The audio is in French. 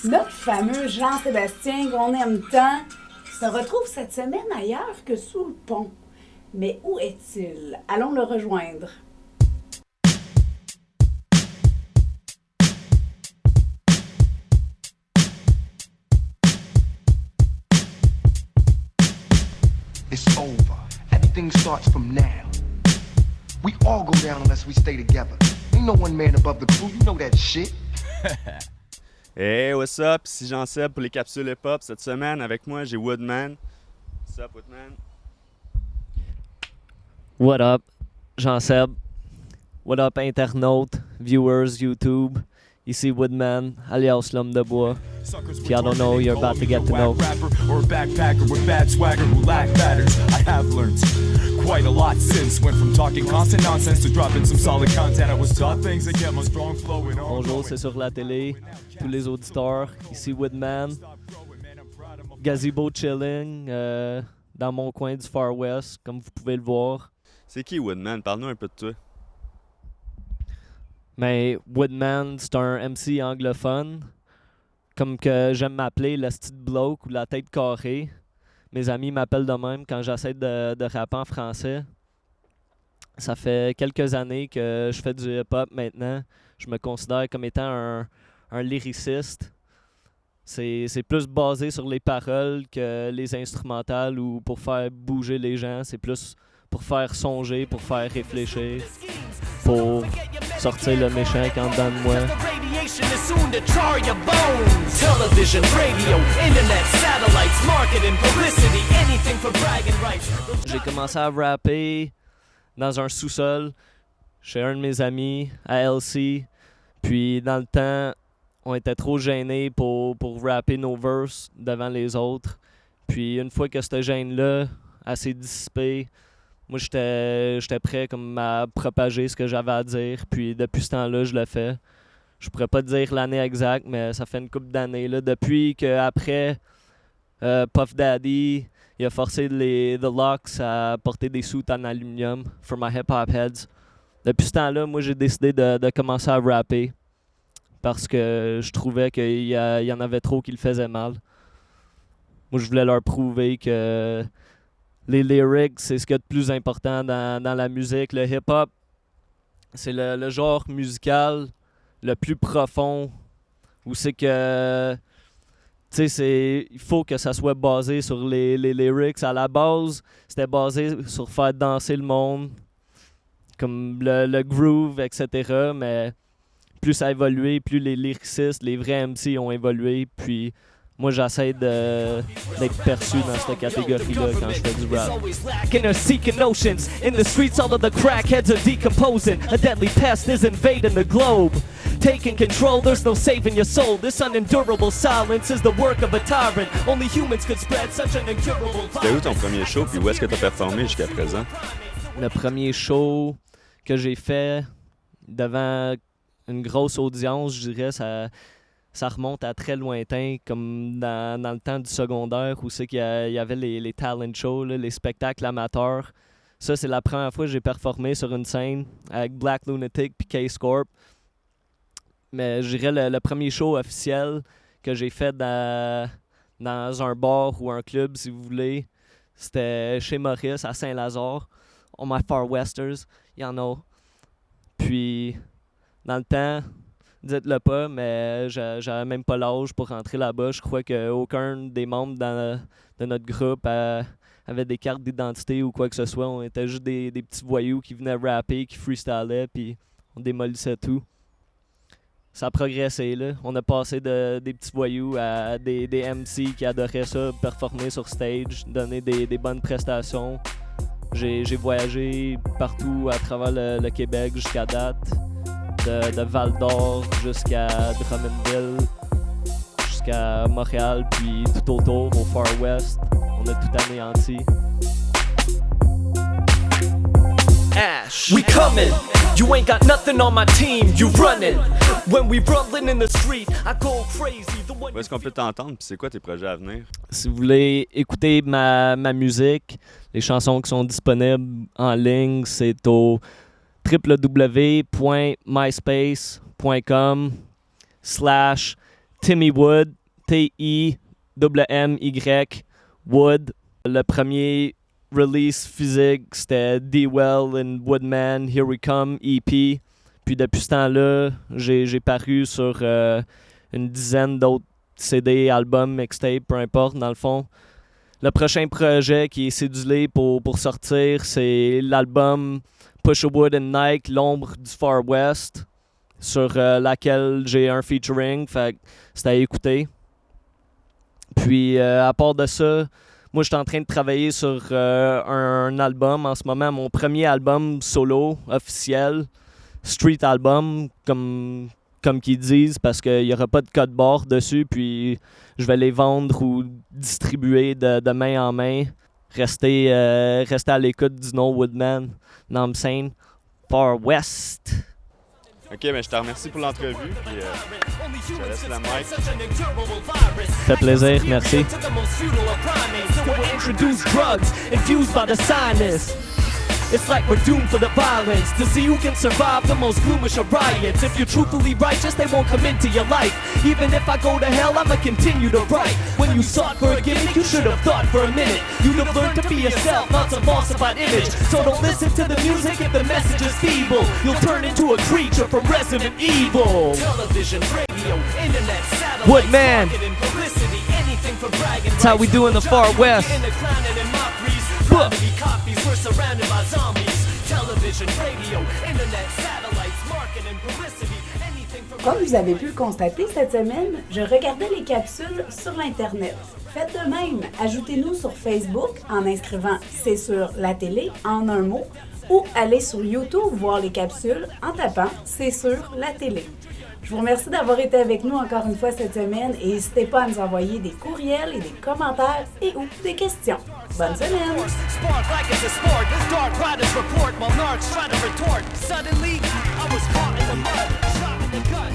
Notre fameux Jean-Sébastien qu'on aime tant se retrouve cette semaine ailleurs que sous le pont. Mais où est-il? Allons le rejoindre. It's over. Everything starts from now. We all go down unless we stay together. Ain't no one man above the crew, you know that shit. Hey, what's up? Ici Jean-Seb pour les capsules hip-hop. Cette semaine, avec moi, j'ai Woodman. What's up, Woodman? What up, Jean-Seb? What up, internautes, viewers, YouTube? Ici Woodman, alias l'homme de bois. If you don't know, you're about to get to know. Or a backpacker with bad swagger who lack batters. I have learned quite a lot since. Went from talking constant nonsense to dropping some solid content. I was taught things that kept my strong flow and on. Bonjour, c'est sur la télé. Tous les auditeurs, ici Woodman. Gazebo chilling dans mon coin du Far West, comme vous pouvez le voir. C'est qui Woodman? Parle-nous un peu de toi. Mais Woodman, c'est un MC anglophone. Comme que j'aime m'appeler le style bloke ou la tête carrée. Mes amis m'appellent de même quand j'essaie de rapper en français. Ça fait quelques années que je fais du hip-hop maintenant. Je me considère comme étant un lyriciste. C'est plus basé sur les paroles que les instrumentales ou pour faire bouger les gens. C'est plus pour faire songer, pour faire réfléchir, pour sortir le méchant qui est en dedans de moi. J'ai commencé à rapper dans un sous-sol chez un de mes amis à LC. Puis dans le temps, on était trop gênés pour rapper nos verses devant les autres. Puis une fois que cette gêne-là a s'est dissipée, moi j'étais prêt comme à propager ce que j'avais à dire. Puis depuis ce temps-là, je le fais. Je pourrais pas te dire l'année exacte, mais ça fait une couple d'années. Là, depuis qu'après Puff Daddy, il a forcé The Locks à porter des suits en aluminium for my hip-hop heads. Depuis ce temps-là, moi j'ai décidé de commencer à rapper parce que je trouvais qu'il y en avait trop qui le faisaient mal. Moi je voulais leur prouver que les lyrics, c'est ce qu'il y a de plus important dans la musique. Le hip-hop, c'est le genre musical le plus profond où c'est que, tu sais, il faut que ça soit basé sur les lyrics. À la base, c'était basé sur faire danser le monde, comme le groove, etc. Mais plus ça a évolué, plus les lyricistes, les vrais MC ont évolué, puis moi, j'essaie d'être perçu dans cette catégorie-là quand je fais du rap. Inner seeking notions. In the streets, all of the crackheads are decomposing. A deadly pest is invading the globe. Taking control, there's no saving your soul. This unendurable silence is the work of a tyrant. Only humans could spread such an incurable virus. C'était où ton premier show, puis où est-ce que tu as performé jusqu'à présent? Le premier show que j'ai fait devant une grosse audience, je dirais, ça remonte à très lointain, comme dans le temps du secondaire où c'est qu'il y avait les talent shows, là, les spectacles amateurs. Ça, c'est la première fois que j'ai performé sur une scène avec Black Lunatic puis K-Scorp. Mais je dirais le premier show officiel que j'ai fait dans un bar ou un club, si vous voulez, c'était chez Maurice à Saint-Lazare. On my Far Westers, il y en a. Puis, dans le temps, dites-le pas, mais j'avais même pas l'âge pour rentrer là-bas. Je crois qu'aucun des membres de notre groupe avait des cartes d'identité ou quoi que ce soit. On était juste des petits voyous qui venaient rapper, qui freestylaient, puis on démolissait tout. Ça a progressé, là. On a passé des petits voyous à des MC qui adoraient ça, performer sur stage, donner des bonnes prestations. J'ai voyagé partout à travers le Québec jusqu'à date. De Val-d'Or jusqu'à Drummondville, jusqu'à Montréal, puis tout autour, au Far West. On a tout anéanti. Ash, we coming. You ain't got nothing on my team, you running. When we rumbling in the street, I go crazy. Où est-ce qu'on peut t'entendre, puis c'est quoi tes projets à venir? Si vous voulez écouter ma musique, les chansons qui sont disponibles en ligne, c'est au www.myspace.com Timmy Wood, Timmy Wood. Le premier release physique, c'était D-Well and Woodman, Here We Come, EP. Puis depuis ce temps-là, j'ai paru sur une dizaine d'autres CD, albums, mixtapes, peu importe, dans le fond. Le prochain projet qui est cédulé pour sortir, c'est l'album Pusha Wood and Nike, L'ombre du Far West, sur laquelle j'ai un featuring, fait que c'est à écouter. Puis à part de ça, moi je suis en train de travailler sur un album en ce moment, mon premier album solo officiel, street album, comme qu'ils disent, parce qu'il n'y aura pas de code barre dessus, puis je vais les vendre ou distribuer de main en main. Restez à l'écoute du No Woodman, dans le scène Far West. Ok, ben je te remercie pour l'entrevue, puis je te laisse la mic. Ça fait plaisir, merci. It's like we're doomed for the violence, to see who can survive the most gloomish of riots. If you're truthfully righteous, they won't come into your life. Even if I go to hell, I'ma continue to write. When you sought for a gimmick, you should have thought for a minute. You'd have learned to be yourself, not some falsified image. So don't listen to the music if the message is feeble. You'll turn into a creature from Resident Evil. Television, radio, internet, satellite, Woodman. marketing, publicity, anything for bragging. That's how we do in the Far West. In the clowning and mockeries, comedy copies, we're surrounded by zombies. Television, radio, internet, satellites, marketing, publicity, anything for Comme vous avez pu le constater cette semaine, je regardais les capsules sur l'Internet. Faites de même, ajoutez-nous sur Facebook en inscrivant « C'est sur la télé » en un mot ou allez sur YouTube voir les capsules en tapant « C'est sur la télé ». Je vous remercie d'avoir été avec nous encore une fois cette semaine et n'hésitez pas à nous envoyer des courriels et des commentaires et ou des questions. Bonne semaine! Spark like it's a sport. Dark riders report while narcs try to retort. Suddenly, I was caught in the mud, shot in the gut.